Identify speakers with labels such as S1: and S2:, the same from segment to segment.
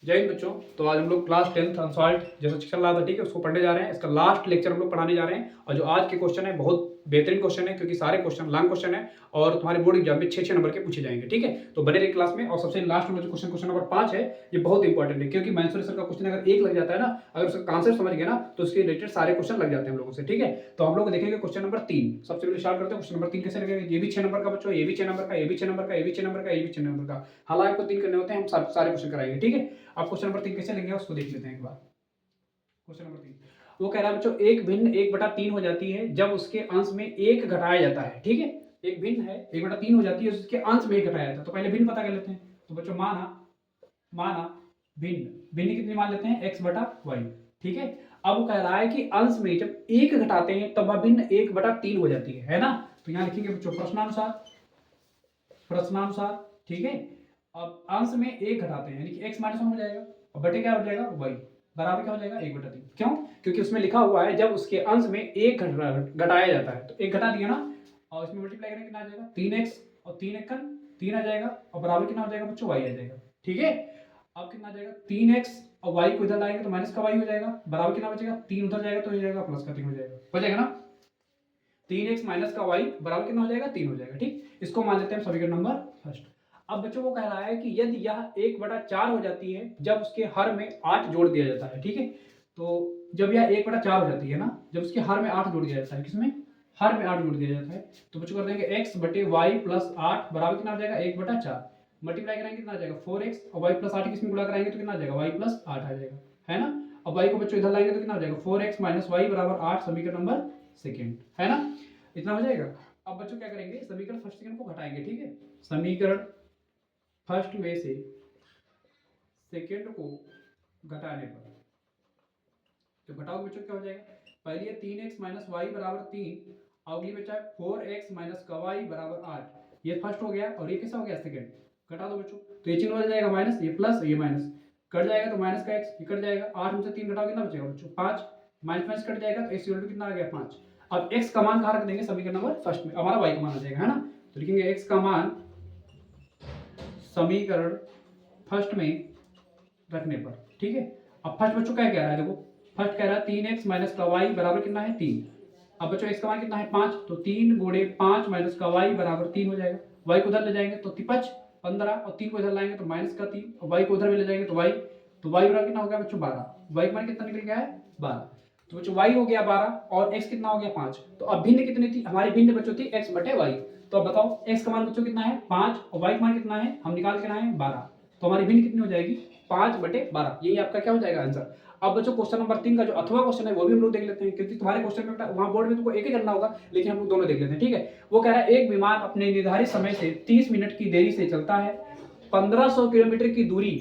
S1: जय हिंद बच्चों। तो आज हम लोग क्लास 10th अनसॉल्व्ड जैसा चल रहा था, ठीक है, उसको पढ़ने जा रहे हैं। इसका लास्ट लेक्चर हम लोग पढ़ाने जा रहे हैं और जो आज के क्वेश्चन है बहुत बेहतरीन क्वेश्चन है, क्योंकि सारे क्वेश्चन लॉन्ग क्वेश्चन है और तुम्हारे बोर्ड एग्जाम में 6 नंबर के पूछे जाएंगे, ठीक है। तो बने रहिए क्लास में। और सबसे लास्ट में जो क्वेश्चन नंबर 5 है, ये बहुत इंपॉर्टेंट है, क्योंकि मेंसुरेशन का क्वेश्चन अगर एक लग जाता है ना, अगर उसका कॉन्सेप्ट समझ गए ना, तो उसके रिलेटेड सारे क्वेश्चन लग जाते हैं हम लोगों से, ठीक है। तो हम लोग देखेंगे क्वेश्चन नंबर 3। सबसे पहले स्टार्ट करते हैं। क्वेश्चन नंबर 3 कैसे लगेगा? ये भी 6 नंबर का बच्चों, ये भी 6 नंबर का, ये भी 6 नंबर का, ये भी 6 नंबर का, ये भी 6 नंबर का। हालांकि आपको 3 करने होते हैं, हम सारे क्वेश्चन कराएंगे, ठीक है। आप क्वेश्चन नंबर 3 कैसे लेंगे उसको देख लेते हैं एक बार। क्वेश्चन नंबर 3 वो कह रहा है बच्चों, एक भिन्न 1/3 हो जाती है जब उसके अंश में 1 घटाया जाता है, ठीक है। एक भिन्न है 1/3 हो जाती है, उसके अंश में 1 घटाया जाता है। तो पहले भिन्न पता कर लेते हैं। तो बच्चों माना माना भिन्न भिन्न कितनी मान लेते हैं? x/y, ठीक है। अब वो कह रहा है कि अंश में जब 1 घटाते हैं तब वह भिन्न 1/3 हो जाती है ना। तो यहाँ लिखेंगे बच्चों प्रश्नानुसार, ठीक है। अब अंश में 1 घटाते हैं यानी कि x - 1 हो जाएगा और बटे क्या हो जाएगा? y बराबर क्या हो जाएगा? 1/3। क्यों? क्योंकि उसमें लिखा हुआ है जब उसके अंश में 1 घटाया जाता है। तो 1 घटा दिया ना, और इसमें मल्टीप्लाई करेंगे कितना आ जाएगा? 3x और 3 1 3 आ जाएगा और बराबर कितना हो जाएगा बच्चों? y आ जाएगा, ठीक है। अब कितना आ जाएगा? 3x और y को इधर लाएंगे तो माइनस का y हो जाएगा, बराबर कितना बचेगा? 3 उधर जाएगा तो हो जाएगा प्लस का 3 हो जाएगा, हो जाएगा ना। 3x माइनस का y बराबर कितना हो जाएगा? 3 हो जाएगा, ठीक। इसको मान लेते हैं समीकरण नंबर फर्स्ट। अब बच्चों को कह रहा है कि यदि यह 1/4 हो जाती है जब उसके हर में 8 जोड़ दिया जाता है, ठीक है। तो जब यह 1/4 हो जाती है ना, जब उसके हर में 8 जोड़ दिया जाता है, किसमें? हर में 8 जोड़ दिया जाता है, तो बच्चों कर देंगे x/y + 8 बराबर कितना हो जाएगा? 1/4। मल्टीप्लाई करेंगे कितना आ जाएगा? 4x और y + 8 किसमें गुणा कराएंगे तो कितना आ जाएगा? y + 8 आ जाएगा, है ना। अब y को बच्चों इधर लाएंगे तो कितना हो जाएगा? 4x - y = 8, समीकरण नंबर सेकेंड, है ना। इतना हो जाएगा। अब बच्चों क्या करेंगे? समीकरण फर्स्ट सेकंड को घटाएंगे, ठीक है। समीकरण फर्स्ट में से सेकंड को घटाने पर तो घटाओ बच्चों क्या हो जाएगा? पहली है 3x - y = 3, अगली बचा है 4x - y = 8। ये फर्स्ट हो गया और ये कैसा हो गया? सेकंड। घटा दो बच्चों, तो ये चिन्ह हो जाएगा माइनस, ये प्लस, ये माइनस कट जाएगा तो माइनस का x, ये कट जाएगा। 8 में से 3 घटाओ कितना बचेगा बच्चों? 5। माइनस माइनस कट जाएगा तो x = कितना आ गया? 5। अब x का मान कहाँ रख देंगे? समीकरण नंबर फर्स्ट में। हमारा y का मान आ जाएगा, है ना। तो लिखेंगे x का मान समीकरण फर्स्ट में रखने पर, ठीक है। अब फर्स्ट बच्चों क्या कह रहा है? देखो फर्स्ट कह रहा है 3x माइनस का y बराबर कितना है? 3। अब बच्चों x का मान कितना है? 5। तो 3 × 5 माइनस का y बराबर 3 हो जाएगा। y को उधर ले जाएंगे तो 5 15 और 3 को इधर लाएंगे तो माइनस का 3 और y को उधर में ले जाएंगे तो y, तो y बराबर कितना हो गया बच्चों? 12। y का मान कितना निकल गया है? 12। तो बच्चों y हो गया 12 और x कितना हो गया? 5। तो अब भिन्न कितनी थी हमारी? भिन्न बच्चों थी x/y। तो अब बताओ x का मान बच्चों कितना है? 5 और y का मान कितना है? हम निकाल के लाए हैं 12। तो हमारी भिन्न कितनी हो जाएगी? 5/12। यही आपका क्या हो जाएगा आंसर। अब बच्चों क्वेश्चन नंबर 3 का जो अथवा क्वेश्चन है वो भी हम लोग देख लेते हैं, क्योंकि तुम्हारे क्वेश्चन में वहां बोर्ड में तुमको एक ही करना होगा, लेकिन हम लोग दोनों देख लेते हैं, ठीक है। वो कह रहा है एक विमान अपने निर्धारित समय से 30 मिनट की देरी से चलता है। 1500 किलोमीटर की दूरी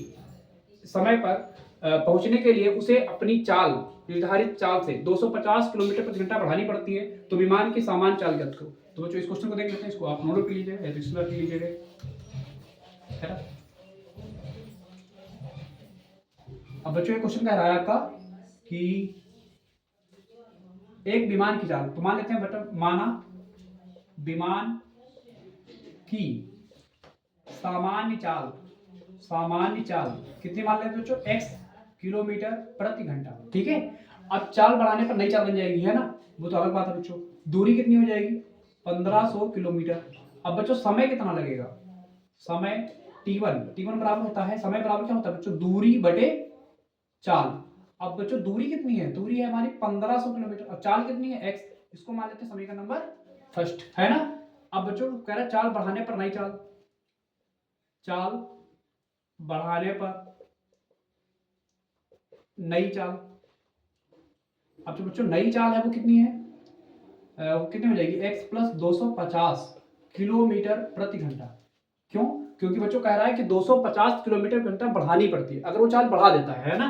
S1: समय पर पहुंचने के लिए उसे अपनी चाल, निर्धारित चाल से 250 किलोमीटर प्रति घंटा बढ़ानी पड़ती है। तो विमान की सामान्य चाल ज्ञात करो। तो बच्चों इस क्वेश्चन को देख लेते हैं। इसको आप नोट कर लीजिएगा या तो इसमें रख लीजिएगा, है ना। अब बच्चों ये क्वेश्चन कह रहा है आपका कि एक विमान की चाल, तो मान लेते हैं बच्चों, माना विमान की सामान्य चाल कितनी मान लेते हैं बच्चों? x किलोमीटर प्रति घंटा, ठीक है। अब चाल बढ़ाने पर नई चाल बन जाएगी, है ना, वो तो अलग बात है बच्चों। दूरी कितनी हो जाएगी? 1500 किलोमीटर। अब बच्चों समय कितना लगेगा? समय t1 बराबर होता है, समय बराबर क्या होता है बच्चों? दूरी बटे चाल। अब बच्चों दूरी कितनी है? दूरी है हमारी 1500 किलोमीटर और चाल कितनी है? x। इसको मान लेते हैं समीकरण नंबर फर्स्ट, है ना। अब बच्चों कह रहा है चाल बढ़ाने पर नई चाल, चाल बढ़ाने पर नई चाल। अब जो बच्चों नई चाल है वो कितनी है? वो कितनी हो जाएगी? x + 250 किलोमीटर प्रति घंटा। क्यों? क्योंकि बच्चों कह रहा है कि 250 किलोमीटर प्रति घंटा बढ़ानी पड़ती है अगर वो चाल बढ़ा देता है ना।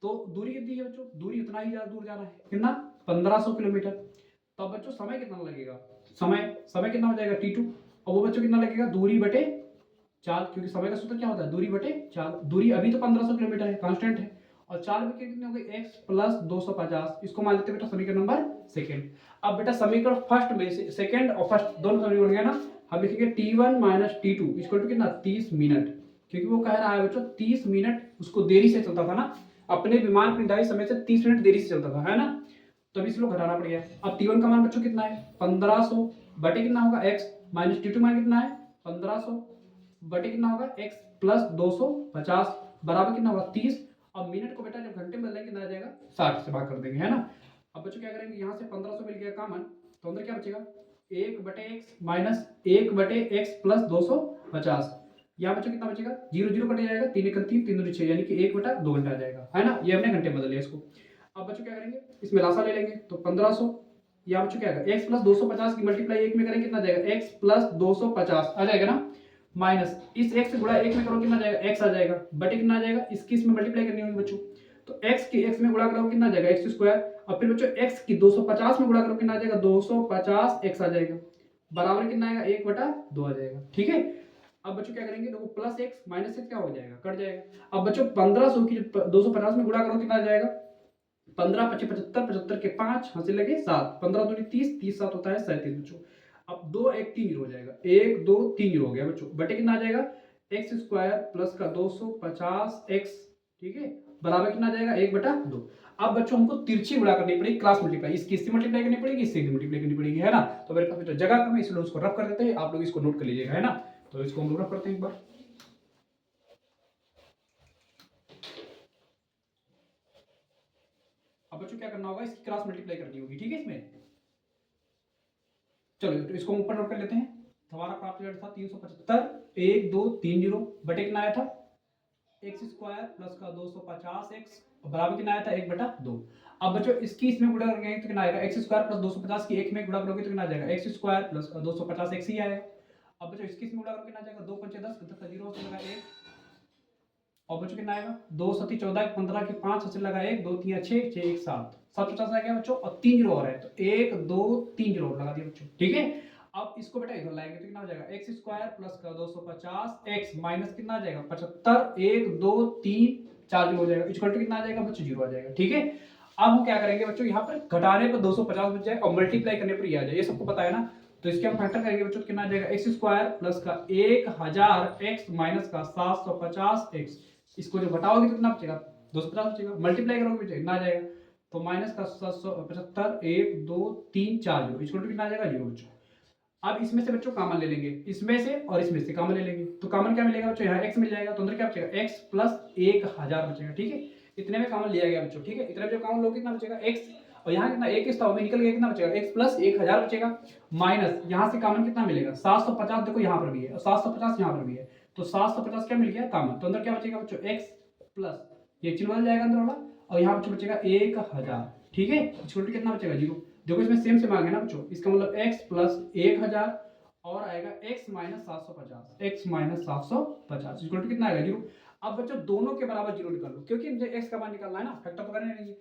S1: तो दूरी कितनी है बच्चों? दूरी उतना ही दूर जाना है, कितना? 1500 किलोमीटर। तो अब बच्चों समय कितना लगेगा? समय कितना हो जाएगा? t2। और वो बच्चों कितना लगेगा? दूरी बटे चाल, क्योंकि समय का सूत्र क्या होता है? दूरी बटे चाल। दूरी अभी तो 1500 किलोमीटर है, कांस्टेंट है, और चाल बटे कितनी हो गई? x + 250। इसको मान लेते हैं बेटा समीकरण नंबर सेकंड। अब बेटा समीकरण फर्स्ट में से सेकंड और फर्स्ट दोनों समीकरण बन गया ना। हम लिखेंगे t1 - t2 = कितना? 30 मिनट। क्योंकि वो कह रहा है बच्चों 30 मिनट उसको देरी से चलता था ना, अपने विमान के निर्धारित समय से 30 मिनट देरी से चलता था, है ना, तो अभी इसको घटाना पड़ गया। अब T1 का मान बच्चों कितना है 1500 बटे कितना होगा x माइनस T2 मान कितना है 1500 बटे कितना होगा x प्लस 250 बराबर कितना होगा 30। अब मिनट को बेटा जब घंटे में बदलेंगे कितना आ जाएगा 60 से भाग कर देंगे, है ना। अब बच्चों क्या करेंगे, यहाँ से 1500 मिल गया कॉमन, तो अंदर क्या बचेगा 1 बटे x माइनस 1 बटे x प्लस 250। यहाँ बच्चों कितना बचेगा 0 0 कट जाएगा, 3 1 3 3 2 6 यानी कि 1 बटा 2 घंटा आ जाएगा, है ना। ये हमने घंटे में बदल लिया इसको। अब बच्चों क्या करेंगे, इसमें लासा ले लेंगे तो 1500, यहाँ बच्चों क्या आएगा x प्लस 250 की मल्टीप्लाई 1 में करेंगे कितना आ जाएगा x प्लस 250 आ जाएगा ना, माइनस इस x से गुणा 1 में करो कितना आ जाएगा x आ जाएगा, बटे कितना आ जाएगा इसकी इसमें मल्टीप्लाई करनी होगी बच्चों, तो x की x में गुणा करो कितना आ जाएगा x स्क्वायर, और फिर बच्चों x की 250 में गुणा करो कितना आ जाएगा 250 x आ जाएगा, बराबर कितना आएगा 1 बटा 2 आ जाएगा, ठीक है। अब बच्चों क्या करेंगे, देखो प्लस x माइनस x क्या हो जाएगा कट जाएगा। अब बच्चों 1500 की 250 में गुणा करो कितना आ जाएगा 15 25 75 75 के 5 हासिल लगे 7 15 दूनी 30 30 7 होता है 37 बच्चों। अब 2 1 3 जीरो हो जाएगा 1 2 3 जीरो हो गया बच्चों, बटे कितना आ जाएगा x स्क्वायर प्लस का 250x, ठीक है, बराबर कितना आ जाएगा 1 बटा 2। अब बच्चों हमको तिरछी गुणा करनी पड़ेगी, क्रॉस मल्टीप्लाई, इसकी इससे मल्टीप्लाई करनी पड़ेगी, इससे मल्टीप्लाई करनी पड़ेगी, है ना। तो मेरे पास जगह कम है इसलिए उसको रफ कर देते हैं, आप लोग इसको नोट कर लीजिएगा, है ना। तो इसको हम लोग रफ करते हैं एक बार। अब बच्चों क्या करना होगा, इसकी क्रॉस मल्टीप्लाई करनी होगी, ठीक है। इसमें चलो तो इसको ऊपर नोट कर लेते हैं। हमारा प्राप्त रिजल्ट था 375 1 2 3 जीरो बटे कितना आया था एक्स स्क्वायर प्लस का 250x बराबर कितना आया था 1 बटा 2। अब बच्चों इसकी इसमें गुणा करेंगे तो कितना आएगा एक्स स्क्वायर प्लस 250 की 1 में गुणा करोगे तो कितना आ जाएगा एक्स स्क्वायर प्लस का 250x ही आएगा। अब बच्चों इसकी इसमें गुणा करोगे कितना आ जाएगा 2 5 10 तक का 0 से लगा 1, और बच्चों कितना आएगा 2 7 14 15 के 5 से लगा 1 2 3 6 6 1 7 750 आ गया बच्चों, और 3 जीरो और है तो 1 2 3 जीरो लगा दिया बच्चों, ठीक है। अब इसको बेटा इधर लाएंगे तो कितना हो जाएगा एक्स स्क्वायर प्लस का 250 एक्स माइनस कितना आ जाएगा 75 1 2 3 4 जीरो हो जाएगा, इक्वल टू कितना आ जाएगा बच्चों जीरो आ जाएगा, ठीक है। अब हम क्या करेंगे बच्चों, यहाँ पर घटाने पर 250 बच जाएगा और मल्टीप्लाई करने पर ये आ जाए, ये सबको पता है ना। तो इसके हम फैक्टर करेंगे बच्चों कितना आ जाएगा एक्स स्क्वायर प्लस का 1000 एक्स माइनस का 750 एक्स, इसको जो घटाओगे तो कितना बचेगा 250 बचेगा, मल्टीप्लाई करोगे तो कितना आ जाएगा तो माइनस का 775 1 2 3 4 जीरो, इक्वल टू कितना आ जाएगा जीरो बच्चों। अब इसमें से बच्चों कॉमन ले लेंगे, इसमें से और इसमें से कॉमन ले लेंगे, तो कॉमन क्या मिलेगा बच्चों, यहाँ x मिल जाएगा तो अंदर क्या बचेगा x प्लस 1000 बचेगा, ठीक है। इतने में कॉमन लिया गया बच्चों, ठीक है। इतने में जब कॉमन लोगे कितना बचेगा x, और यहाँ कितना एक था निकल गया कितना बचेगा x प्लस 1000 बचेगा, माइनस यहाँ से कॉमन कितना मिलेगा 750, देखो यहाँ पर भी है और 750 यहाँ पर भी है, तो 750 क्या मिल गया कॉमन, तो अंदर क्या बचेगा बच्चों x प्लस ये चिन्ह बदल जाएगा अंदर वाला, और यहाँ बच्चों बचेगा 1000, ठीक है। इक्वल टू कितना बचेगा जीरो, देखो इसमें सेम से मांगे ना बच्चों, इसका मतलब x प्लस 1000 और आएगा x minus 750 x minus 750 equal to कितना आएगा जीरो। अब बच्चों दोनों के बराबर जीरो निकाल लो, क्योंकि मुझे x का मान निकालना है ना, फैक्टर तो करना नहीं है।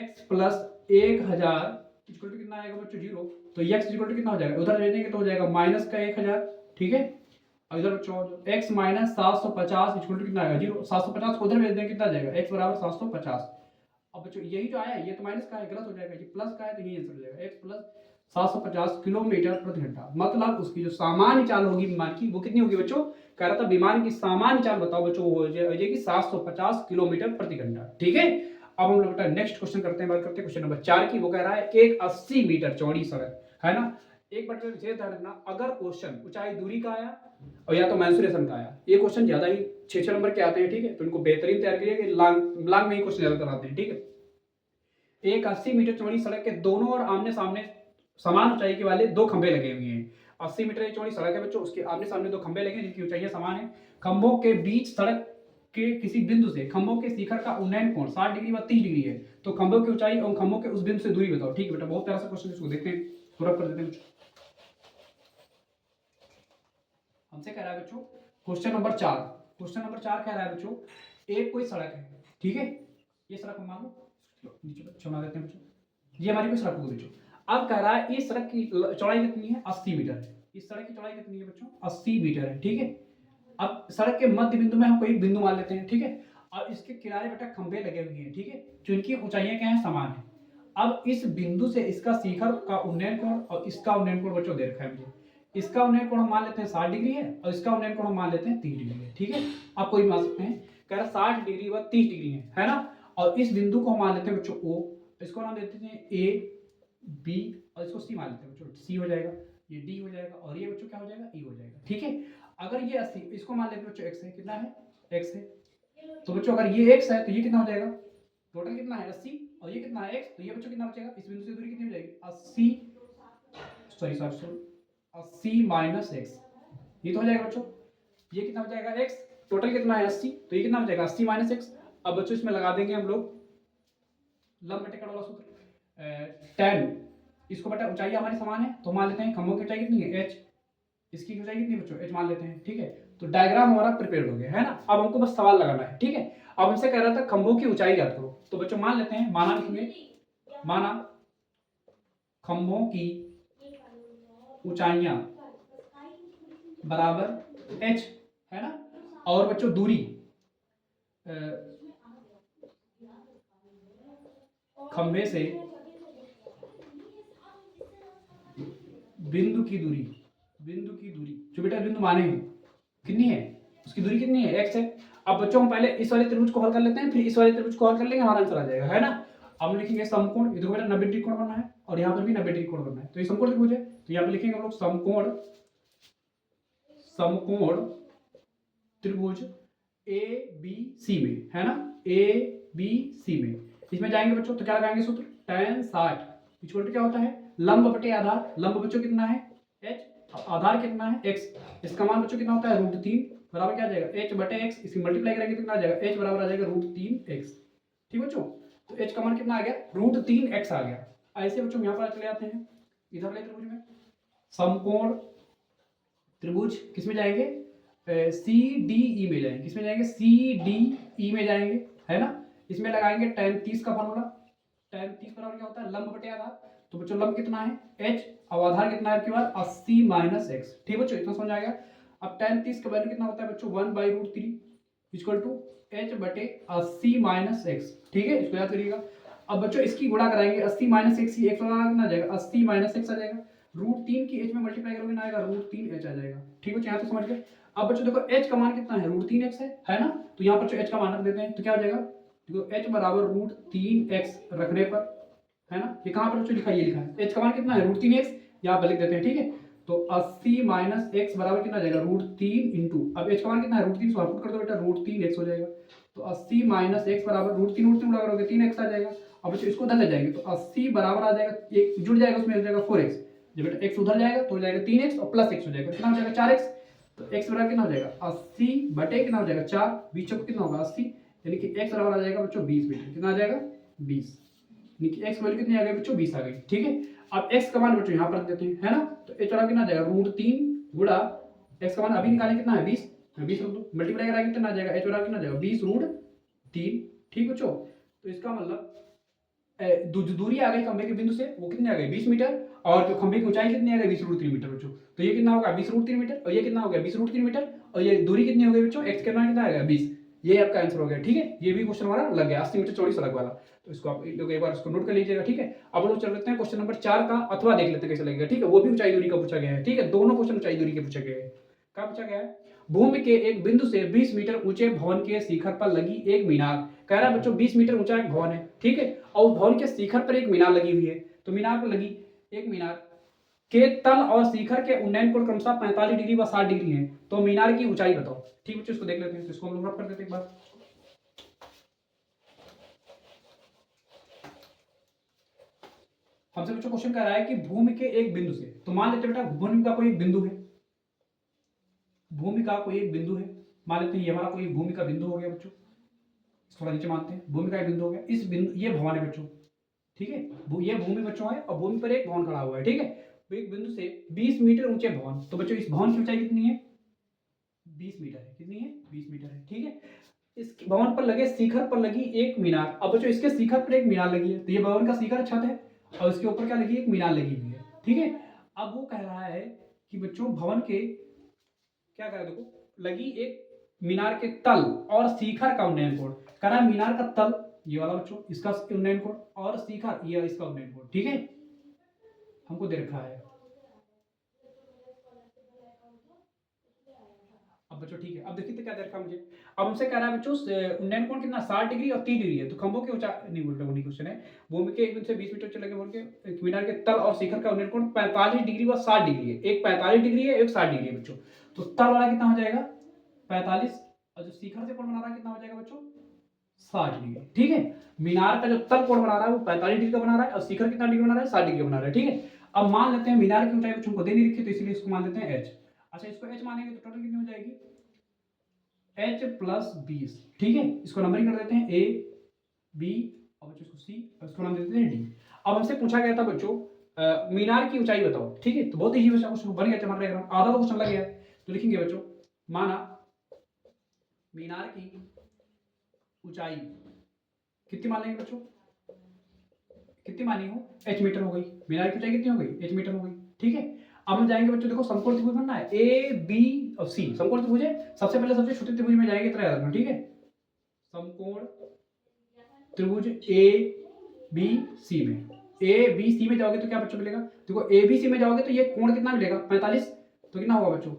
S1: x प्लस 1000 इक्वल टू कितना आएगा बच्चों जीरो, तो x इक्वल टू कितना हो जाएगा, उधर भेजेंगे तो हो जाएगा माइनस का 1000, ठीक है। और इधर बच्चों x माइनस 750 इक्वल टू कितना आएगा जीरो, 750 को उधर भेज देंगे कितना आ जाएगा x बराबर 750। अब बच्चों यही जो आया ये तो माइनस का है, गलत हो जाएगा, ये प्लस का है तो यही आंसर हो जाएगा x प्लस 750 किलोमीटर प्रति घंटा, मतलब उसकी जो सामान्य चाल होगी विमान की वो कितनी होगी बच्चों, कह रहा था विमान की सामान्य चाल बताओ बच्चों, वो हो जाएगी 750 किलोमीटर प्रति घंटा, ठीक है। अब हम लोग बेटा नेक्स्ट क्वेश्चन करते हैं, बात करते हैं क्वेश्चन नंबर 4 की। वो कह रहा है एक 80 मीटर चौड़ी सड़क है ना, एक बार विशेष ध्यान रखना, अगर क्वेश्चन ऊंचाई दूरी का आया और या तो मेंसुरेशन का आया, ये क्वेश्चन ज्यादा ही 6 नंबर के आते हैं, ठीक है, तो इनको बेहतरीन तैयार करिए कि लॉन्ग में ही क्वेश्चन ज्यादा कराते हैं, ठीक है। एक 80 मीटर चौड़ी सड़क के दोनों और आमने सामने समान ऊंचाई के वाले दो खंभे लगे हुए हैं। 80 मीटर चौड़ी सड़क है बच्चों, उसके आमने सामने दो खंभे लगे जिनकी ऊंचाइयां समान है। खंभों के बीच सड़क के किसी बिंदु से खंभों के शिखर का उन्नयन कोण 60 डिग्री व 30 डिग्री है, तो खंभों की ऊंचाई और खंभों के उस बिंदु से दूरी बताओ, ठीक है बेटा। बहुत प्यारा सा क्वेश्चन, इसको देखते हैं, पूरा कर देते हैं बच्चों। हमसे कह रहा है बच्चों क्वेश्चन नंबर 4, क्वेश्चन नंबर 4 कह रहा है बच्चों एक कोई सड़क है, ठीक है, ये सड़क हम मान लो नीचे बना देते हैं बच्चों, ये हमारी कोई सड़क होगी बच्चों। अब कह रहा है इस सड़क की चौड़ाई कितनी है 80 मीटर है, इस सड़क की चौड़ाई कितनी है बच्चों 80 मीटर है, ठीक है। अब सड़क के मध्य बिंदु में हम कोई बिंदु मान लेते हैं, ठीक है, और इसके किनारे बेटा खंभे लगे हुए हैं, ठीक है, जिनकी ऊंचाइयां क्या है समान है। अब इस बिंदु से इसका शिखर का उन्नयन कोण और इसका उन्नयन कोण बच्चों दे रखा है मुझे, इसका उन्नयन कोण हम मान लेते हैं 60 डिग्री है और इसका उन्नयन कोण हम मान लेते हैं 30 डिग्री है। ठीक है, आप कोई भी मान सकते हैं। कह रहा 60 डिग्री व 30 डिग्री है ना। और इस बिंदु को हम मान लेते हैं बच्चों O, इसको नाम देते हैं A B और इसको C मान लेते हैं बच्चों, C हो जाएगा, ये D हो जाएगा और ये बच्चों क्या हो जाएगा, E हो जाएगा। ठीक है, अगर ये 80, इसको मान लेते हैं बच्चों x है, कितना है, x है। तो बच्चों अगर ये x है तो ये कितना हो जाएगा, टोटल कितना है 80 और ये कितना है x, तो ये बच्चों कितना बचेगा, इस बिंदु से दूरी कितनी हो जाएगी 80 माइनस x, ये तो हो जाएगा बच्चों, ये कितना हो जाएगा x, टोटल कितना है 80, तो ये कितना हो जाएगा 80 माइनस x। अब बच्चों इसमें लगा देंगे हम लोग लंब बटे कड़ वाला सूत्र, tan, इसको बटा ऊंचाई हमारी समान है तो मान लेते हैं खंभों की ऊंचाई कितनी है h, इसकी ऊंचाई कितनी है बच्चों h मान लेते हैं। ठीक है, तो डायग्राम हमारा प्रिपेयर हो गया है ना। अब हमको बस सवाल लगाना है। ठीक है, अब हमसे कह रहा था खंभों की ऊंचाई ज्ञात करो, तो बच्चों मान लेते हैं, माना लिखेंगे, माना खंभों की ऊंचाइयां बराबर h है ना, और बच्चों दूरी खंभे से बिंदु की दूरी जो बेटा बिंदु माने हैं कितनी है, उसकी दूरी कितनी है, x है। अब बच्चों हम पहले इस वाले त्रिभुज को हल कर लेते हैं, फिर इस वाले त्रिभुज को हल कर लेंगे, हमारा आंसर आ जाएगा है ना। अब हम लिखेंगे समकोण, इधर बेटा 90 डिग्री कोण बनना है और यहाँ पर भी 90 डिग्री कोण बनना है, तो ये समकोण त्रिभुज है, तो यहाँ पे लिखेंगे हम लोग समकोण त्रिभुज ABC में है ना, ABC में, इसमें जाएंगे बच्चों तो क्या लगाएंगे सूत्र, tan 60 इक्वल टू क्या होता है, लंब बटे आधार, लंब बच्चों कितना है h, आधार कितना है x, इसका मान बच्चों कितना होता है √3 बराबर क्या आ जाएगा h बटे x, इसकी मल्टीप्लाई करेंगे तो कितना आ जाएगा h बराबर आ जाएगा √3x। ठीक बच्चों, तो h का मान कितना आ गया √3x आ गया। ऐसे बच्चों यहाँ पर चले आते हैं इधर वाले त्रिभुज में, समकोण त्रिभुज किसमें जाएंगे, CDE में जाएंगे, किसमें जाएंगे CDE में जाएंगे है ना। इसमें लगाएंगे tan 30 का फॉर्मूला, tan 30 बराबर क्या होता है लंब बटे आधार, तो बच्चों लंब कितना है h और आधार कितना है आपके पास 80 माइनस x। ठीक बच्चों, इतना समझ आ गया। अब tan 30 का वैल्यू कितना होता है बच्चों 1/√3 इक्वल टू h बटे 80 माइनस x। ठीक है, इसको याद करिएगा। अब बच्चों इसकी गुणा कराएंगे 80 माइनस x की x कितना आ जाएगा 80 माइनस x आ जाएगा, √3 की h में मल्टीप्लाई करोगे ना आएगा √3h आ जाएगा। ठीक बच्चों, यहाँ तक समझ गए। अब बच्चों देखो h का मान कितना है √3x है ना, तो यहाँ पर h का मान रख देते हैं तो क्या हो जाएगा, देखो h बराबर √3x रखने पर है ना, ये कहाँ पर बच्चों लिखा है, ये लिखा है h का मान कितना है √3x, यहाँ पर लिख देते हैं। ठीक है, तो 80 माइनस x बराबर कितना आ जाएगा √3 इंटू, अब h का मान कितना है √3 सॉल्व कर दो बेटा √3x हो जाएगा, तो 80 माइनस x बराबर √3 गुणा करोगे 3x आ जाएगा। अब बच्चों इसको उधर ले जाएंगे तो 80 बराबर आ जाएगा, एक जुड़ जाएगा उसमें हो जाएगा 4x, जब बेटा x उधर जाएगा तो हो जाएगा 3x और प्लस x हो जाएगा, कितना हो जाएगा 4x, तो x बराबर कितना हो जाएगा 80 बटे कितना हो जाएगा 4, बीच में कितना होगा 80, यानी कि x बराबर आ जाएगा बच्चों 20 मीटर, कितना आ जाएगा 20, यानी कि x वैल्यू कितनी आ गई बच्चों 20 आ गई। ठीक है, अब x का मान बच्चों यहाँ पर रख देते हैं है ना, तो h बराबर कितना आ जाएगा √3 गुणा x का मान अभी निकालें कितना है 20, 20 रख दो, मल्टीप्लाई कराएंगे कितना आ जाएगा h बराबर कितना आ जाएगा 20√3। ठीक बच्चों, तो इसका मतलब जो दूरी आ गई खंभे के बिंदु से वो कितनी आ गई 20 मीटर, और जो खंभे की ऊंचाई कितनी आ गई 20√3 मीटर बच्चों, तो ये कितना होगा 20√3 मीटर और ये कितना हो गया 20√3 मीटर, और ये दूरी कितनी हो गई बच्चों x कितना कितना आएगा 20, ये आपका आंसर हो गया। ठीक है, ये भी क्वेश्चन हमारा लग गया 80 मीटर चौड़ी सड़क वाला, तो इसको आप लोग एक बार इसको नोट कर लीजिएगा। ठीक है, अब लोग चल लेते हैं क्वेश्चन नंबर 4 का, अथवा देख लेते हैं कैसे लगेगा। ठीक है, वो भी ऊंचाई दूरी का पूछा गया है। ठीक है, दोनों क्वेश्चन ऊंचाई दूरी के पूछे गए हैं। क्या पूछा गया है, भूमि के एक बिंदु से 20 मीटर ऊंचे भवन के शिखर पर लगी एक मीनार, कह रहा है बच्चों 20 मीटर ऊंचा एक भवन है। ठीक है, और उस भवन के शिखर पर एक मीनार लगी हुई है, तो मीनार पर लगी एक मीनार के तल और शिखर के उन्नयन कोण क्रमशः 45 डिग्री व 60 डिग्री है, तो मीनार की ऊंचाई बताओ। ठीक बच्चों, इसको देख लेते हैं, तो इसको हम लोग रफ कर देते हैं एक बार। हमसे बच्चों क्वेश्चन कह रहा है कि भूमि के एक बिंदु से, तो मान लेते हैं बेटा भूमि का कोई एक बिंदु है, भूमि का कोई एक बिंदु है, मान लेते हैं ये हमारा कोई भूमि का बिंदु हो गया बच्चों, थोड़ा नीचे मानते हैं भूमि का एक बिंदु हो गया, इस बिंदु ये भवन है बच्चों। ठीक है, ये भूमि बच्चों है और भूमि पर एक भवन खड़ा हुआ है। ठीक है, तो एक बिंदु से 20 मीटर ऊंचे भवन, तो बच्चों इस भवन की ऊंचाई कितनी है 20 मीटर है, कितनी है 20 मीटर है। ठीक है, इस भवन पर लगे शिखर पर लगी एक मीनार, अब बच्चों इसके शिखर पर एक मीनार लगी है, तो ये भवन का शिखर छत है और इसके ऊपर क्या लगी एक मीनार लगी हुई है। ठीक है, अब वो कह रहा है कि बच्चों भवन के क्या कह रहा है, देखो लगी एक मीनार के तल और शिखर का उन्नयन कोण, कह रहा है मीनार का तल ये वाला बच्चों इसका उन्नयन कोण और शिखर ये इसका उन्नयन कोण। ठीक है, हमको दे रखा है बच्चों ठीक है, अब देखिए तो क्या दे रखा है मुझे। अब हमसे कह रहा है बच्चों उन्नयन कोण कितना 60 डिग्री और 30 डिग्री है, तो खंभों की ऊंचाई नहीं बोल रहा, वो नहीं क्वेश्चन है। भूमि के एक बिंदु से 20 मीटर चले गए बोल के मीनार के तल और शिखर का उन्नयन कोण 45 डिग्री व 60 डिग्री है। एक 45 डिग्री है, एक 60 डिग्री है बच्चों। तो तल वाला कितना हो जाएगा 45, और जो शिखर से कोण बना रहा है कितना हो जाएगा बच्चों 60 डिग्री। ठीक है, मीनार का जो तल कोण बना रहा है वो 45 डिग्री का बना रहा है, और शिखर कितना डिग्री बना रहा है 60 डिग्री बना रहा है। ठीक है, अब मान लेते हैं मीनार की ऊंचाई बच्चों को दे नहीं रखी, तो इसलिए इसको मान लेते हैं h। अच्छा, इसको h मानेंगे तो टोटल कितनी हो जाएगी h प्लस 20। ठीक है, इसको नंबरिंग कर देते हैं a b और बच्चों इसको c और इसको नाम दे देते हैं d। अब हमसे पूछा गया था बच्चों मीनार की ऊंचाई बताओ। ठीक है, तो बहुत ही क्वेश्चन बन गया था हमारा डायग्राम, आधा तो क्वेश्चन लग गया। तो लिखेंगे बच्चों माना मीनार की ऊंचाई कितनी मान लेंगे बच्चों, कितनी मानी हो h मीटर हो गई। मीनार की ऊंचाई कितनी हो गई h मीटर हो गई। ठीक है, अब हम जाएंगे बच्चों, देखो समकोण त्रिभुज बनना है ए बी और सी। समकोण त्रिभुज है, सबसे पहले सबसे छोटे त्रिभुज में जाएंगे, इतना याद रखना। ठीक है, समकोण त्रिभुज ए बी सी में, ए बी सी में जाओगे तो क्या बच्चों मिलेगा, देखो ए बी सी में जाओगे तो ये कोण कितना मिलेगा 45। तो कितना होगा बच्चों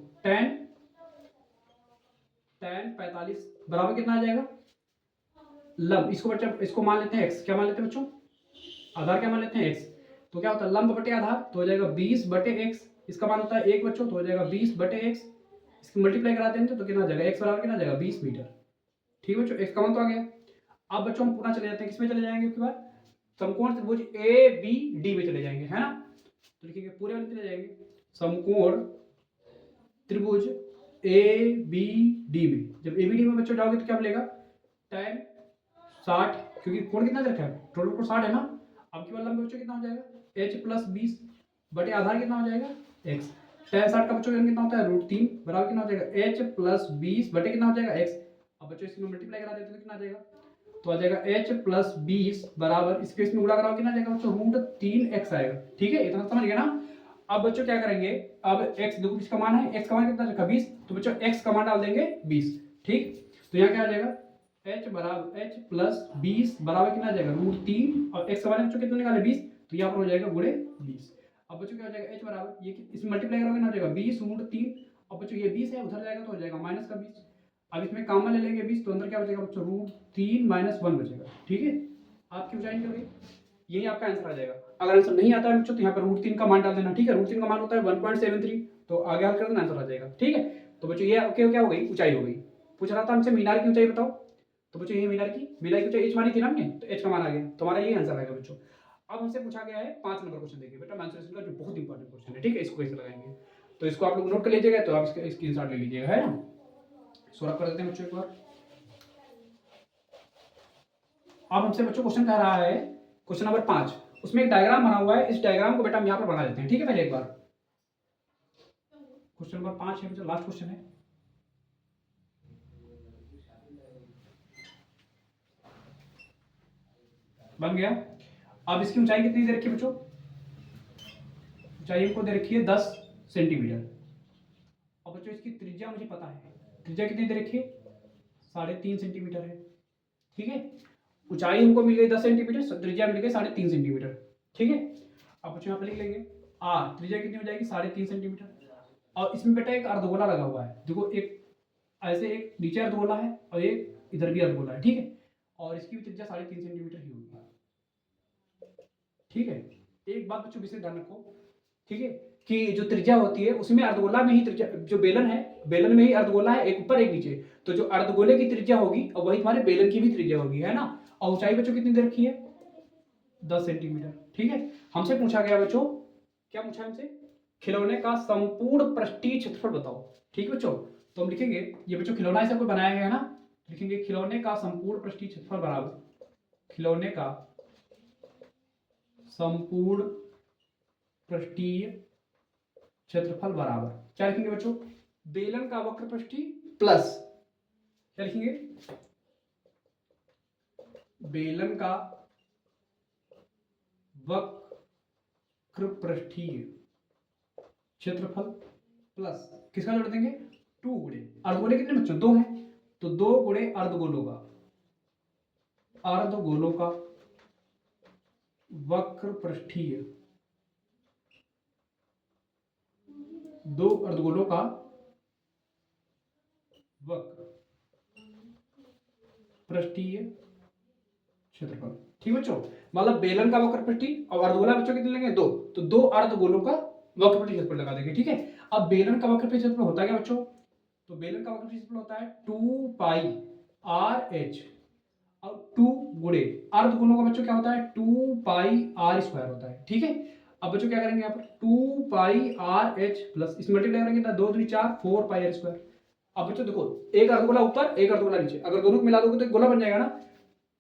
S1: tan 45 बराबर कितना आ जाएगा लंब। इसको बच्चों इसको मान लेते हैं x, क्या मान लेते हैं बच्चों आधार, क्या मान लेते हैं x। तो क्या होता है लंब बटे आधार, तो हो जाएगा 20 बटे x। इसका मान होता है 1 बच्चों, तो हो जाएगा 20 बटे x। इसकी मल्टीप्लाई करा देंगे तो कितना आ जाएगा x बराबर कितना आ जाएगा 20 मीटर। ठीक है बच्चों, x का मान तो आ गया। अब बच्चों हम पुनः चले जाते हैं, किसमें चले जाएंगे उसके बाद समकोण त्रिभुज ए बी डी में चले जाएंगे, है ना। तो लिखेंगे पूरे वाले चले जाएंगे समकोण त्रिभुज ए बी डी में। जब ए बी डी में बच्चों जाओगे तो क्या मिलेगा tan 60, क्योंकि कोण कितना दे रखा है टोटल कोण 60 है ना। अब केवल लंब बच्चों कितना हो जाएगा h प्लस 20 बटे आधार कितना हो जाएगा x। tan 60 का बच्चों कितना होता है √3 बराबर कितना हो जाएगा h प्लस 20 बटे कितना हो जाएगा x। अब बच्चों इसको मल्टीप्लाई करा देते हैं तो कितना आ जाएगा, तो आ जाएगा h प्लस 20 बराबर इसके इसमें गुणा कराओ कितना आ जाएगा बच्चों √3x आएगा। ठीक है, इतना समझ गए ना। अब बच्चों क्या करेंगे, अब x देखो किसका मान है, x का मान कितना रखा 20, तो बच्चों x का मान डाल देंगे 20। ठीक, तो यहाँ क्या आ जाएगा h बराबर h प्लस 20 बराबर कितना आ जाएगा √3 और x का मान बच्चों कितना निकाले 20, तो यहाँ पर हो जाएगा गुणे 20। अब बच्चों क्या हो जाएगा h बराबर ये इसमें मल्टीप्लाई करोगे ना हो जाएगा 20 √3, और बच्चों ये 20 है उधर जाएगा तो हो जाएगा माइनस का 20। अब इसमें कॉमन ले लेंगे 20, तो अंदर क्या बचेगा बच्चों √3 - 1 बचेगा। ठीक है, आपकी ऊंचाई निकल गई, यही आपका आंसर आ जाएगा। अगर आंसर नहीं आता है बच्चों तो यहाँ पर √3 का मान डाल देना। ठीक है, √3 का मान होता है 1.73, तो आगे हल कर देना आंसर आ जाएगा। ठीक है, तो बच्चों ये क्या हो गई ऊंचाई हो गई। पूछ रहा था हमसे मीनार की ऊंचाई बताओ, तो बच्चों ये मीनार की ऊंचाई h मानी थी ना हमने, तो h का मान आ गया, तो हमारा ये आंसर आएगा बच्चों। अब हमसे पूछा गया है 5 नंबर क्वेश्चन, देखिए बेटा मेंसुरेशन का जो बहुत इंपॉर्टेंट क्वेश्चन है। ठीक है, इसको कैसे लगाएंगे, तो इसको आप लोग नोट कर लीजिएगा, तो आप इसका स्क्रीनशॉट ले लीजिएगा, है ना। सॉल्व कर देते हैं बच्चों एक बार। अब हमसे बच्चों क्वेश्चन कह रहा है क्वेश्चन नंबर 5, उसमें एक डायग्राम बना हुआ है, इस डायग्राम को बेटा हम यहाँ पर बना लेते हैं। ठीक है, पहले एक बार क्वेश्चन नंबर 5 है बच्चों, लास्ट क्वेश्चन है। बन गया। अब इसकी ऊंचाई कितनी दे रखी है बच्चों, ऊंचाई हमको दे रखी है 10 सेंटीमीटर। अब बच्चों इसकी त्रिज्या मुझे पता है, त्रिज्या कितनी दे रखी है 3.5 सेंटीमीटर है। ठीक है, ऊंचाई हमको मिल गई 10 सेंटीमीटर, त्रिज्या मिल गई 3.5 सेंटीमीटर। ठीक है, अब बच्चों यहाँ पर लिख लेंगे r, त्रिज्या कितनी हो जाएगी 3.5 सेंटीमीटर। और इसमें बेटा एक अर्धगोला लगा हुआ है, देखो एक ऐसे एक नीचे अर्धगोला है और एक इधर भी अर्धगोला है। ठीक है, और इसकी भी त्रिज्या 3.5 सेंटीमीटर ही होगी। ठीक है, एक बात बच्चों विशेष ध्यान रखो, ठीक है, कि जो त्रिज्या होती है उसमें अर्धगोला में ही त्रिज्या, जो बेलन है बेलन में ही अर्धगोला है, एक ऊपर एक नीचे, तो जो अर्धगोले की त्रिज्या होगी और वही तुम्हारे बेलन की भी त्रिज्या होगी, है ना। और ऊंचाई बच्चों कितनी दे रखी है 10 सेंटीमीटर। ठीक है, हमसे पूछा गया बच्चों, क्या पूछा हमसे, खिलौने का संपूर्ण पृष्ठीय क्षेत्रफल बताओ। ठीक है बच्चों, तो हम लिखेंगे ये बच्चों खिलौना ऐसा कोई बनाया गया है ना, लिखेंगे खिलौने का संपूर्ण पृष्ठीय क्षेत्रफल बराबर खिलौने का संपूर्ण पृष्ठीय क्षेत्रफल बराबर क्या लिखेंगे बच्चों, बेलन का वक्र पृष्ठीय प्लस क्या लिखेंगे, बेलन का वक्र पृष्ठीय क्षेत्रफल प्लस किसका जोड़ देंगे 2 गुणे अर्धगोले कितने बच्चों 2 हैं, तो 2 गुणे अर्धगोलों का वक्र पृष्ठीय, 2 अर्धगोलों का वक्र पृष्ठीय क्षेत्रफल। ठीक बच्चों, मतलब बेलन का वक्र पृष्ठी और अर्धगोला बच्चों कितने लेंगे, दो, तो दो अर्धगोलों का वक्र पृष्ठीय क्षेत्रफल लगा देंगे। ठीक है, अब बेलन का वक्र पृष्ठीय क्षेत्रफल होता है क्या बच्चों, तो बेलन का वक्र पृष्ठीय क्षेत्रफल होता है 2 पाई आर एच, अब 2 गुणे अर्धगोलों का बच्चों क्या होता है 2 पाई आर स्क्वायर होता है। ठीक है, अब बच्चों क्या करेंगे यहाँ पर 2 पाई आर एच प्लस इस मल्टीप्लाई करेंगे ना, 2 दूनी 4 4 पाई आर स्क्वायर। अब बच्चों देखो एक अर्धगोला ऊपर एक अर्धगोला नीचे, अगर दोनों को मिला दोगे तो एक गोला बन जाएगा ना,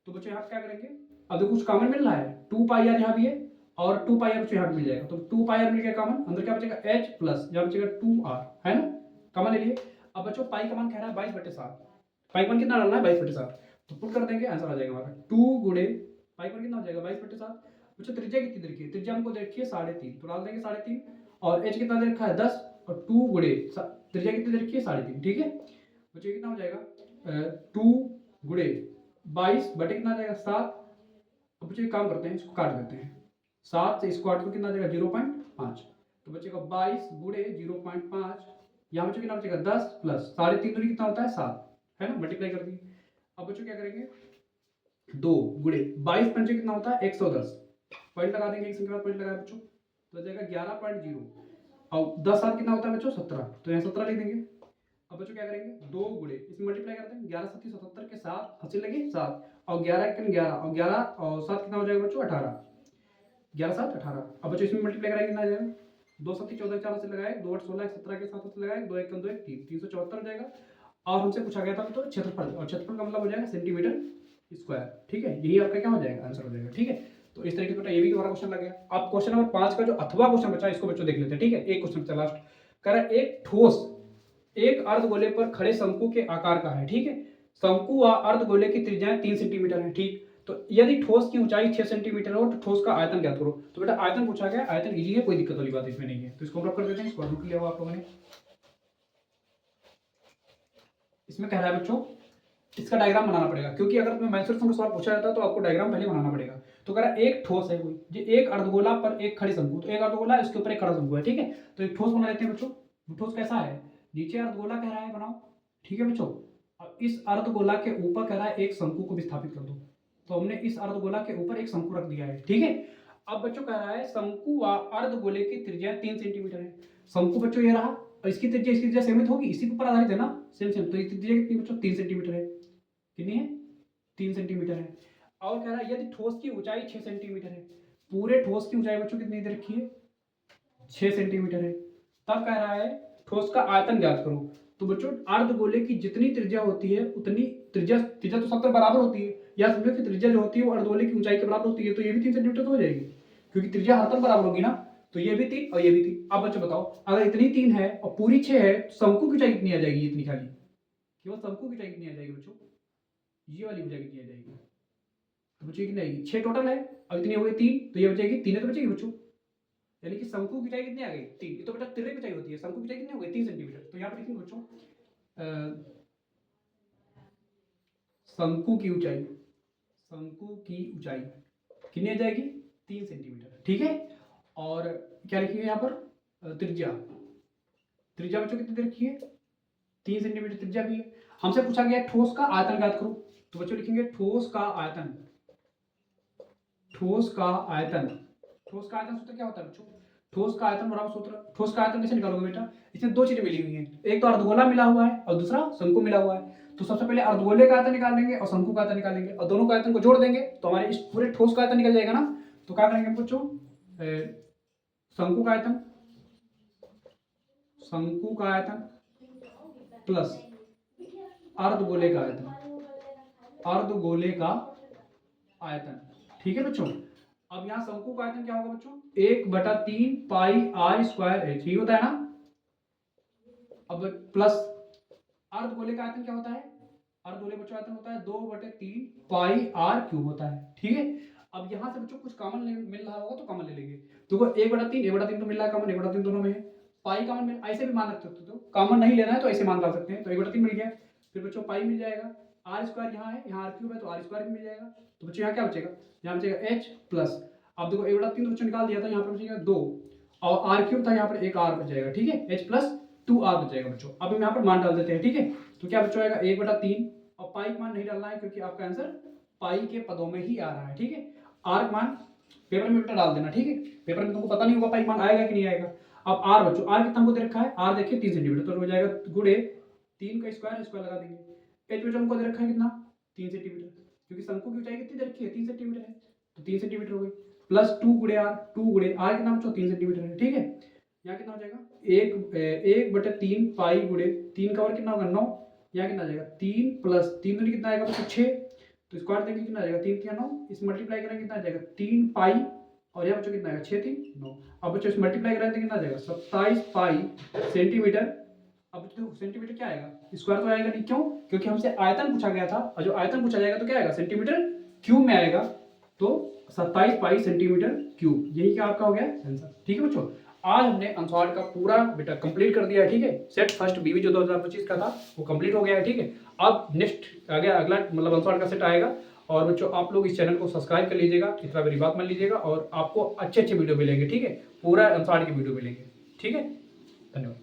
S1: तो बच्चों यहाँ क्या करेंगे, अब देखो कुछ कॉमन मिल रहा है, 2 पाई आर यहाँ भी है और 2 पाई आर बच्चों यहाँ भी मिल जाएगा, तो 2 पाई आर मिल गया कॉमन, अंदर क्या बचेगा एच प्लस यहाँ बचेगा 2 आर, है ना, कॉमन ले लिए। अब बच्चों पाई का मान कह रहा है 22/7, पाई का मान कितना डालना है 22/7, तो पुट कर देंगे आंसर आ जाएगा हमारा 2 गुणे पाई का मान कितना हो जाएगा 22/7। बच्चों त्रिज्या कितनी देखिए, त्रिज्या हमको देखिए 3.5, तो डाल देंगे 3.5 और एच कितना दे रखा है 10 और 2 गुणे त्रिज्या कितनी दे रखी है 3.5। ठीक है बच्चों कितना हो जाएगा 2 गुणे 22 बटे कितना आ जाएगा 7। अब बच्चों एक काम करते हैं, इसको काट देते हैं, 7 से इसको काट तो कितना आ जाएगा 0.5, तो बचेगा 22 गुणे 0.5, यहाँ बच्चों कितना बचेगा 10 प्लस 3.5 दूनी कितना होता है 7, है ना, मल्टीप्लाई कर दिए। अब बच्चों क्या करेंगे 2 गुणे 22 पंचे कितना होता है 110, पॉइंट लगा देंगे, एक संख्या पॉइंट लगाया बच्चों तो हो जाएगा 11.0 और 10 7 कितना होता है बच्चों 17, तो यहाँ 17 लिख देंगे। अब बच्चों क्या करेंगे 2 गुणे इसमें मल्टीप्लाई करते हैं, 11 7 77 के 7 हासिल लगे 7 और 11 1 11 और 11 और 7 कितना हो जाएगा बच्चों 18, 11 7 18। अब बच्चों इसमें मल्टीप्लाई करेंगे कितना आ जाएगा 2 7 14 4 से लगाए 2 8 16 17 के 7 से लगाए 2 1 2 1 3 374 हो जाएगा। और हमसे पूछा गया था तो क्षेत्रफल, और क्षेत्रफल का मतलब हो जाएगा सेंटीमीटर स्क्वायर। ठीक है, यही आपका क्या हो जाएगा आंसर हो जाएगा। ठीक है, तो इस तरीके से ये भी हमारा क्वेश्चन लग गया। अब क्वेश्चन नंबर 5 का जो अथवा क्वेश्चन बचा इसको बच्चों देख लेते हैं। ठीक है, एक क्वेश्चन बचा लास्ट, कह रहा है एक ठोस एक अर्धगोले पर खड़े शंकु के आकार का है। ठीक है, शंकु व अर्धगोले की त्रिज्याएं 3 सेंटीमीटर है। ठीक, तो यदि ठोस की ऊंचाई 6 सेंटीमीटर हो तो ठोस का आयतन ज्ञात करो। तो बेटा आयतन पूछा गया, आयतन इजी है, कोई दिक्कत वाली बात इसमें नहीं है, तो इसको हम कर देते हैं, इसको लिया हुआ आप लोगों ने। इसमें कह रहा है बच्चों इसका डायग्राम बनाना पड़ेगा, क्योंकि अगर तुम्हें मेंसुरेशन का सवाल पूछा जाता है तो आपको डायग्राम पहले बनाना पड़ेगा। तो कह रहा है एक ठोस है कोई, जो एक अर्धगोला पर एक खड़ी शंकु, तो एक अर्धगोला इसके ऊपर एक खड़ा शंकु है। ठीक है, तो एक ठोस बना लेते हैं बच्चों। ठोस कैसा है, नीचे अर्धगोला कह रहा है बनाओ। ठीक है बच्चों, अब इस अर्धगोला के ऊपर कह रहा है एक शंकु को विस्थापित कर दो, तो हमने इस अर्धगोला के ऊपर एक शंकु रख दिया है। ठीक है, अब बच्चों कह रहा है शंकु व अर्धगोले की त्रिज्या 3 सेंटीमीटर है। शंकु बच्चों ये रहा और इसकी त्रिज्या सीमित होगी, इसी के ऊपर आधारित है ना, सेम सेम, तो इसकी त्रिज्या कितनी बच्चों 3 सेंटीमीटर है। कितनी है 3 सेंटीमीटर है। और कह रहा है यदि ठोस की ऊंचाई 6 सेंटीमीटर है, पूरे ठोस की ऊंचाई बच्चों कितनी दे रखी है 6 सेंटीमीटर है, तब कह रहा है ठोस का आयतन ज्ञात करो। तो बच्चों अर्धगोले की जितनी त्रिज्या होती है उतनी त्रिज्या तो सब बराबर होती है, या समझो कि त्रिज्या जो होती है वो अर्धगोले की ऊंचाई के बराबर होती है, तो ये भी 3 सेंटीमीटर तो हो जाएगी, क्योंकि त्रिज्या हर तरफ बराबर होगी ना, तो ये भी 3 और ये भी 3। अब बच्चों बताओ अगर इतनी 3 है और पूरी 6 है तो शंकु की ऊंचाई कितनी आ जाएगी, इतनी खाली केवल शंकु की ऊंचाई कितनी आ जाएगी बच्चों, ये वाली ऊंचाई कितनी आ जाएगी, तो बच्चों कितनी आएगी 6 टोटल है और इतनी हो गई 3, तो ये बचेगी 3 तो बचेगी बच्चों, यानी कि शंकु की ऊंचाई कितनी आ गई 3, ये तो बेटा तिरछी ऊंचाई होती है, शंकु की ऊंचाई कितनी हो गई 3 सेंटीमीटर। तो यहाँ पर लिखेंगे बच्चों शंकु की ऊंचाई कितनी आ जाएगी 3 सेंटीमीटर। ठीक है, और क्या लिखेंगे यहाँ पर त्रिज्या बच्चों कितनी दे रखी है 3 सेंटीमीटर त्रिज्या भी है। हमसे पूछा गया ठोस का आयतन ज्ञात करो, तो बच्चों लिखेंगे ठोस का आयतन सूत्र क्या होता है बच्चों, ठोस का आयतन बराबर सूत्र, ठोस का आयतन कैसे निकालोगे बेटा, इसमें दो चीजें मिली हुई हैं, एक तो अर्धगोला मिला हुआ है और दूसरा शंकु मिला हुआ है। तो सबसे पहले अर्धगोले का आयतन निकाल लेंगे और शंकु का आयतन निकालेंगे और दोनों का आयतन को जोड़ देंगे तो हमारे इस पूरे ठोस का आयतन निकल जाएगा ना। तो क्या करेंगे बच्चों शंकु का आयतन प्लस अर्धगोले का आयतन। ठीक है बच्चों, अब यहाँ शंकु का आयतन क्या होगा बच्चों 1/3 पाई आर स्क्वायर एच, यही होता है ना। अब प्लस अर्धगोले का आयतन क्या होता है, अर्धगोले बच्चों आयतन होता है 2/3 पाई आर क्यूब होता है। ठीक है, अब यहाँ से बच्चों कुछ कॉमन मिल रहा होगा तो कॉमन ले लेंगे, तो 1/3 तो मिल रहा है कॉमन, 1/3 दोनों में है, पाई कॉमन मिल ऐसे भी मान रख सकते हो, कॉमन नहीं लेना है तो ऐसे मान डाल सकते हैं। तो 1/3 मिल गया, फिर बच्चों पाई मिल जाएगा, आर स्क्वायर यहाँ है, यहाँ आर क्यूब है तो आर स्क्वायर भी मिल जाएगा। तो बच्चों यहाँ क्या बचेगा, यहाँ बचेगा एच प्लस, अब देखो 1/3 तो बच्चों निकाल दिया था, यहाँ पर बचेगा 2 और आर क्यूब था यहाँ पर एक आर बच जाएगा। ठीक है, एच प्लस 2 आर बच जाएगा बच्चों। अब हम यहाँ पर मान डाल देते हैं। ठीक है, तो क्या बच्चों आएगा 1/3, और पाई का मान नहीं डालना है क्योंकि आपका आंसर पाई के पदों में ही आ रहा है, ठीक है। आर का मान पेपर में बेटा डाल देना, ठीक है। पेपर में तुमको पता नहीं होगा पाई मान आएगा कि नहीं आएगा। अब आर बच्चों, आर कितना हमको दे रखा है, आर देखिए 3 सेंटीमीटर, तो हो जाएगा गुणे 3 का स्क्वायर, स्क्वायर लगा देंगे। एच बच्चों हमको दे रखा है कितना, 3 सेंटीमीटर, क्योंकि शंकु की ऊंचाई कितनी दे रखी है, 3 सेंटीमीटर है, तो 3 सेंटीमीटर हो गई, प्लस 2 गुणे आर, 2 गुणे आर कितना बच्चों 3 सेंटीमीटर है, ठीक है। यहाँ कितना हो जाएगा 1/3 पाई गुणे 3 का और कितना होगा 9, यहाँ कितना आ जाएगा 3 प्लस 3 दूनी कितना आएगा बच्चों 6, तो स्क्वायर देंगे कितना आ जाएगा 3 3 9, इस मल्टीप्लाई करेंगे कितना आ जाएगा 3 पाई, और यहाँ बच्चों कितना आएगा 6 3 9। अब बच्चों इस मल्टीप्लाई करेंगे कितना आ जाएगा 27 पाई सेंटीमीटर। अब देखो सेंटीमीटर क्या आएगा, स्क्वायर तो आएगा नहीं, क्यों, क्योंकि हमसे आयतन पूछा गया था, और जो आयतन पूछा जाएगा तो क्या आएगा सेंटीमीटर क्यूब में आएगा, तो 27 पाई सेंटीमीटर क्यूब, यही क्या आपका हो गया आंसर, ठीक है बच्चों। आज हमने अनसॉल्व का पूरा बेटा कंप्लीट कर दिया है, ठीक है। सेट फर्स्ट बीवी जो 2025 का था वो कंप्लीट हो गया है, ठीक है। अब नेक्स्ट अगला मतलब अनसॉल्व का सेट आएगा, और बच्चों आप लोग इस चैनल को सब्सक्राइब कर लीजिएगा, इतना मेरी बात मान लीजिएगा, और आपको अच्छे अच्छे वीडियो मिलेंगे, ठीक है। पूरा अनसॉल्व की वीडियो मिलेंगे, ठीक है। धन्यवाद।